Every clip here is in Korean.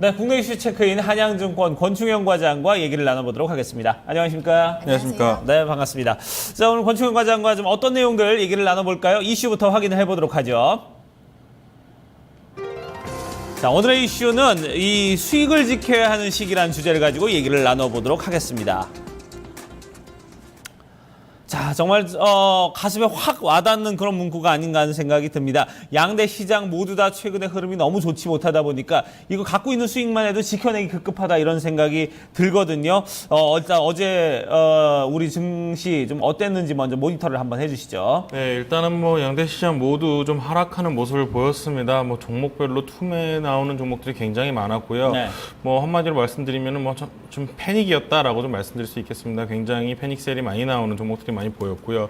네, 국내 이슈 체크인 한양증권 권충현 과장과 얘기를 나눠보도록 하겠습니다. 안녕하십니까? 안녕하십니까? 네, 반갑습니다. 자, 오늘 권충현 과장과 좀 어떤 내용들 얘기를 나눠볼까요? 이슈부터 확인을 해보도록 하죠. 자, 오늘의 이슈는 이 수익을 지켜야 하는 시기라는 주제를 가지고 얘기를 나눠보도록 하겠습니다. 자, 정말 가슴에 확 와닿는 그런 문구가 아닌가 하는 생각이 듭니다. 양대 시장 모두 다 최근의 흐름이 너무 좋지 못하다 보니까 이거 갖고 있는 수익만 해도 지켜내기 급급하다 이런 생각이 들거든요. 일단 어제 우리 증시 좀 어땠는지 먼저 모니터를 한번 해주시죠. 네, 일단은 뭐 양대 시장 모두 좀 하락하는 모습을 보였습니다. 뭐 종목별로 툼에 나오는 종목들이 굉장히 많았고요. 네. 뭐 한마디로 말씀드리면은 뭐 좀 패닉이었다라고 좀 말씀드릴 수 있겠습니다. 굉장히 패닉셀이 많이 나오는 종목들이 많이 보였고요.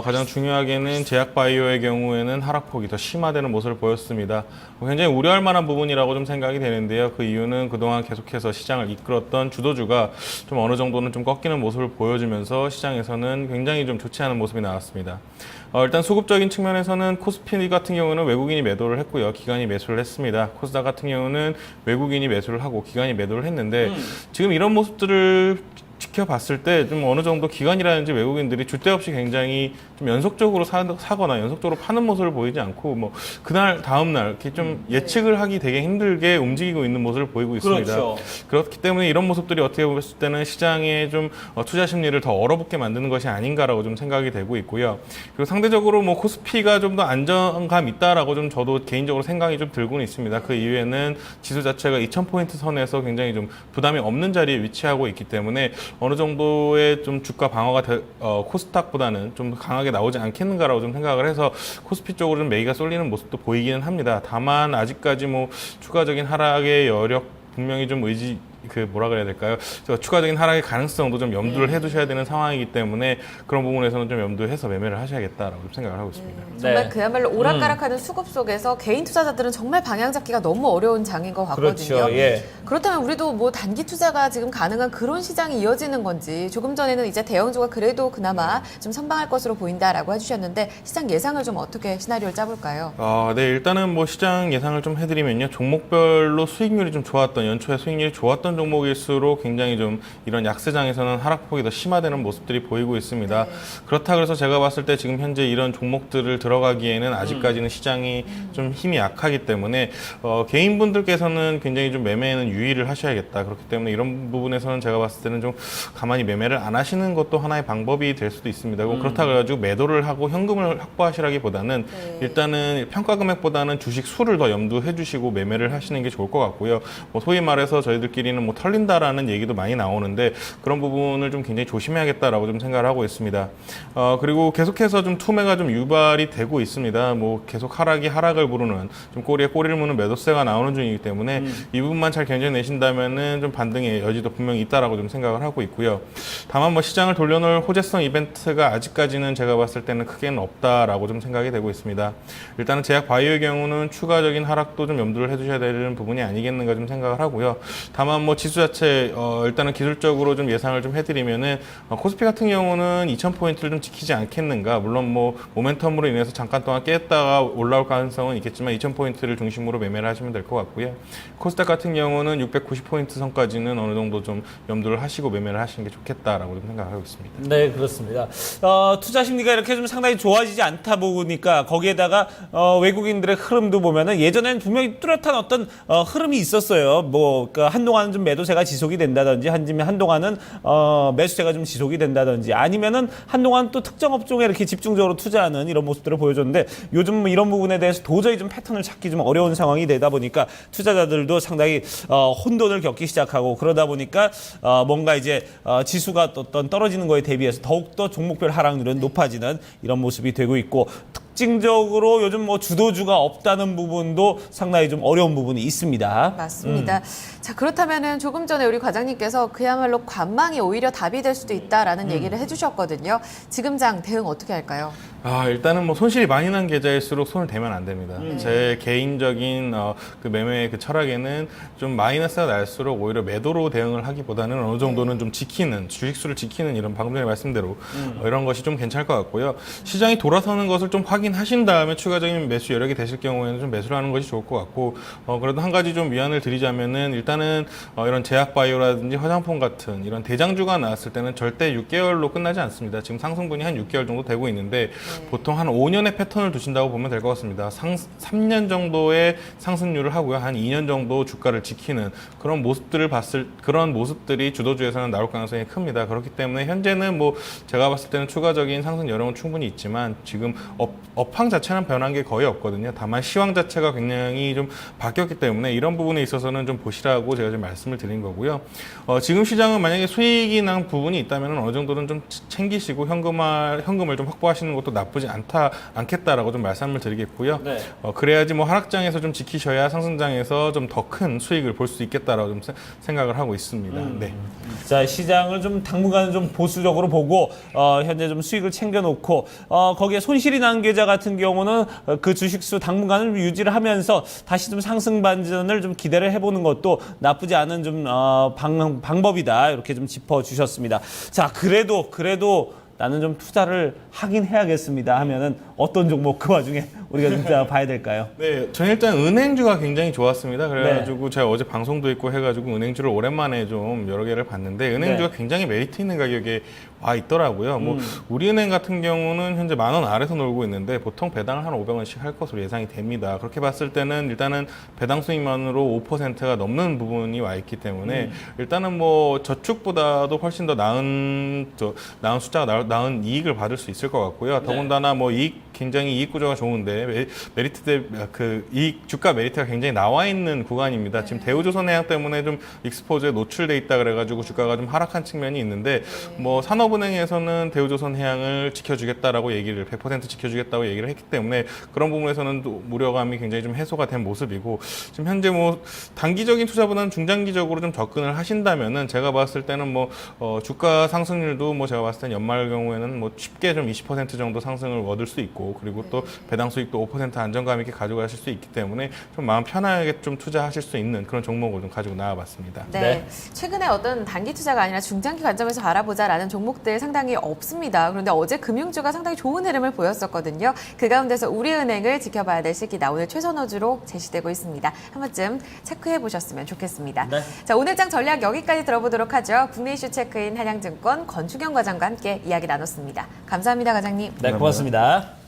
가장 중요하게는 제약바이오의 경우에는 하락폭이 더 심화되는 모습을 보였습니다. 굉장히 우려할 만한 부분이라고 좀 생각이 되는데요. 그 이유는 그동안 계속해서 시장을 이끌었던 주도주가 좀 어느 정도는 좀 꺾이는 모습을 보여주면서 시장에서는 굉장히 좀 좋지 않은 모습이 나왔습니다. 일단 수급적인 측면에서는 코스피 같은 경우는 외국인이 매도를 했고요. 기관이 매수를 했습니다. 코스닥 같은 경우는 외국인이 매수를 하고 기관이 매도를 했는데 지금 이런 모습들을 지켜봤을 때 좀 어느 정도 기관이라든지 외국인들이 줄 데 없이 굉장히 좀 연속적으로 사거나 연속적으로 파는 모습을 보이지 않고 뭐 그날 다음날 이렇게 좀 예측을 하기 되게 힘들게 움직이고 있는 모습을 보이고 있습니다. 그렇죠. 그렇기 때문에 이런 모습들이 어떻게 봤을 때는 시장의 좀 투자 심리를 더 얼어붙게 만드는 것이 아닌가라고 좀 생각이 되고 있고요. 그리고 상대적으로 뭐 코스피가 좀 더 안정감 있다라고 좀 저도 개인적으로 생각이 좀 들고는 있습니다. 그 이유에는 지수 자체가 2,000포인트 선에서 굉장히 좀 부담이 없는 자리에 위치하고 있기 때문에 어느 정도의 좀 주가 방어가 코스닥보다는 좀 강하게 나오지 않겠는가라고 좀 생각을 해서 코스피 쪽으로 좀 매기가 쏠리는 모습도 보이기는 합니다. 다만 아직까지 뭐 추가적인 하락의 여력 분명히 좀 뭐라 그래야 될까요? 추가적인 하락의 가능성도 좀 염두를 해두셔야 되는 상황이기 때문에 그런 부분에서는 좀 염두해서 매매를 하셔야겠다라고 생각을 하고 있습니다. 정말 네. 그야말로 오락가락하는 수급 속에서 개인 투자자들은 정말 방향 잡기가 너무 어려운 장인 것 같거든요. 그렇죠. 예. 그렇다면 우리도 뭐 단기 투자가 지금 가능한 그런 시장이 이어지는 건지 조금 전에는 이제 대형주가 그래도 그나마 좀 선방할 것으로 보인다라고 해주셨는데 시장 예상을 좀 어떻게 시나리오를 짜볼까요? 네, 일단은 뭐 시장 예상을 좀 해드리면요. 종목별로 수익률이 좀 좋았던, 연초에 수익률이 좋았던 종목일수록 굉장히 좀 이런 약세장에서는 하락폭이 더 심화되는 모습들이 보이고 있습니다. 네. 그렇다 그래서 제가 봤을 때 지금 현재 이런 종목들을 들어가기에는 아직까지는 시장이 좀 힘이 약하기 때문에 개인분들께서는 굉장히 좀 매매에는 유의를 하셔야겠다. 그렇기 때문에 이런 부분에서는 제가 봤을 때는 좀 가만히 매매를 안 하시는 것도 하나의 방법이 될 수도 있습니다. 그렇다 그래가지고 매도를 하고 현금을 확보하시라기보다는 일단은 평가 금액보다는 주식 수를 더 염두해 주시고 매매를 하시는 게 좋을 것 같고요. 뭐 소위 말해서 저희들끼리는 뭐 털린다라는 얘기도 많이 나오는데 그런 부분을 좀 굉장히 조심해야겠다라고 좀 생각을 하고 있습니다. 그리고 계속해서 좀 투매가 좀 유발이 되고 있습니다. 뭐 계속 하락을 부르는 좀 꼬리에 꼬리를 무는 매도세가 나오는 중이기 때문에 이 부분만 잘 견뎌내신다면은 좀 반등의 여지도 분명히 있다라고 좀 생각을 하고 있고요. 다만 뭐 시장을 돌려놓을 호재성 이벤트가 아직까지는 제가 봤을 때는 크게는 없다라고 좀 생각이 되고 있습니다. 일단은 제약 바이오의 경우는 추가적인 하락도 좀 염두를 해두셔야 되는 부분이 아니겠는가 좀 생각을 하고요. 다만 뭐 지수 자체 일단은 기술적으로 좀 예상을 좀 해드리면은 코스피 같은 경우는 2,000포인트를 좀 지키지 않겠는가. 물론 뭐 모멘텀으로 인해서 잠깐 동안 깼다가 올라올 가능성은 있겠지만 2,000포인트를 중심으로 매매를 하시면 될 것 같고요. 코스닥 같은 경우는 690포인트 선까지는 어느 정도 좀 염두를 하시고 매매를 하시는 게 좋겠다라고 좀 생각하고 있습니다. 네, 그렇습니다. 투자 심리가 이렇게 좀 상당히 좋아지지 않다 보니까 거기에다가 외국인들의 흐름도 보면은 예전에는 분명히 뚜렷한 어떤 흐름이 있었어요. 뭐 그러니까 한동안은 좀 매도세가 지속이 된다든지 한동안은 매수세가 좀 지속이 된다든지 아니면은 한동안 또 특정 업종에 이렇게 집중적으로 투자하는 이런 모습들을 보여줬는데 요즘 뭐 이런 부분에 대해서 도저히 좀 패턴을 찾기 좀 어려운 상황이 되다 보니까 투자자들도 상당히 혼돈을 겪기 시작하고 그러다 보니까 뭔가 이제 지수가 어떤 떨어지는 거에 대비해서 더욱더 종목별 하락률은 높아지는 이런 모습이 되고 있고 특징적으로 요즘 뭐 주도주가 없다는 부분도 상당히 좀 어려운 부분이 있습니다. 맞습니다. 자, 그렇다면은 조금 전에 우리 과장님께서 그야말로 관망이 오히려 답이 될 수도 있다라는 얘기를 해주셨거든요. 지금 장 대응 어떻게 할까요? 일단은 뭐 손실이 많이 난 계좌일수록 손을 대면 안 됩니다. 제 개인적인 그 매매 그 철학에는 좀 마이너스가 날수록 오히려 매도로 대응을 하기보다는 어느 정도는 좀 지키는, 주식수를 지키는 이런 방금 전에 말씀대로 이런 것이 좀 괜찮을 것 같고요. 시장이 돌아서는 것을 좀 확인하신 다음에 추가적인 매수 여력이 되실 경우에는 좀 매수를 하는 것이 좋을 것 같고, 그래도 한 가지 좀 위안을 드리자면은 일단은 이런 제약바이오라든지 화장품 같은 이런 대장주가 나왔을 때는 절대 6개월로 끝나지 않습니다. 지금 상승분이 한 6개월 정도 되고 있는데 보통 한 5년의 패턴을 두신다고 보면 될 것 같습니다. 3년 정도의 상승률을 하고요. 한 2년 정도 주가를 지키는 그런 모습들이 주도주에서는 나올 가능성이 큽니다. 그렇기 때문에 현재는 뭐 제가 봤을 때는 추가적인 상승 여력은 충분히 있지만 지금 업황 자체는 변한 게 거의 없거든요. 다만 시황 자체가 굉장히 좀 바뀌었기 때문에 이런 부분에 있어서는 좀 보시라고 제가 좀 말씀을 드린 거고요. 지금 시장은 만약에 수익이 난 부분이 있다면 어느 정도는 좀 챙기시고 현금을 좀 확보하시는 것도 나쁘지 않겠다라고 좀 말씀을 드리겠고요. 네. 그래야지 뭐 하락장에서 좀 지키셔야 상승장에서 좀 더 큰 수익을 볼 수 있겠다라고 좀 생각을 하고 있습니다. 네. 자, 시장을 좀 당분간은 좀 보수적으로 보고 현재 좀 수익을 챙겨놓고 거기에 손실이 난 계좌 같은 경우는 그 주식수 당분간은 좀 유지를 하면서 다시 좀 상승 반전을 좀 기대를 해보는 것도 나쁘지 않은 좀 방법이다, 이렇게 좀 짚어주셨습니다. 자, 그래도 나는 좀 투자를 하긴 해야겠습니다 하면은 어떤 종목 그 와중에 우리가 좀 봐야 될까요? 네, 저는 일단 은행주가 굉장히 좋았습니다. 그래가지고 제가 어제 방송도 있고 해가지고 은행주를 오랜만에 좀 여러 개를 봤는데 은행주가 굉장히 메리트 있는 가격에 와 있더라고요. 뭐 우리은행 같은 경우는 현재 10,000원 아래서 놀고 있는데 보통 배당을 한 500원씩 할 것으로 예상이 됩니다. 그렇게 봤을 때는 일단은 배당 수익만으로 5%가 넘는 부분이 와 있기 때문에 일단은 뭐 저축보다도 훨씬 더 나은 숫자가 나은 이익을 받을 수 있을 것 같고요. 더군다나 뭐 굉장히 이익 구조가 좋은데 주가 메리트가 굉장히 나와 있는 구간입니다. 지금 대우조선해양 때문에 좀 익스포즈에 노출돼 있다 그래가지고 주가가 좀 하락한 측면이 있는데 뭐 산업은행에서는 대우조선해양을 지켜주겠다라고 100% 지켜주겠다고 얘기를 했기 때문에 그런 부분에서는 또 우려감이 굉장히 좀 해소가 된 모습이고, 지금 현재 뭐 단기적인 투자보다는 중장기적으로 좀 접근을 하신다면은 제가 봤을 때는 뭐 주가 상승률도 뭐 제가 봤을 때는 연말 경우에는 뭐 쉽게 좀 20% 정도 상승을 얻을 수 있고, 그리고 또 배당 수익도 5% 안정감 있게 가져가실 수 있기 때문에 좀 마음 편하게 좀 투자하실 수 있는 그런 종목을 좀 가지고 나와봤습니다. 네. 최근에 어떤 단기 투자가 아니라 중장기 관점에서 알아보자라는 종목들 상당히 없습니다. 그런데 어제 금융주가 상당히 좋은 흐름을 보였었거든요. 그 가운데서 우리은행을 지켜봐야 될 시기다. 오늘 최선호주로 제시되고 있습니다. 한 번쯤 체크해 보셨으면 좋겠습니다. 네. 자, 오늘 장 전략 여기까지 들어보도록 하죠. 국내 이슈 체크인 한양증권 권추경 과장과 함께 이야기 나눴습니다. 감사합니다, 과장님. 네, 고맙습니다.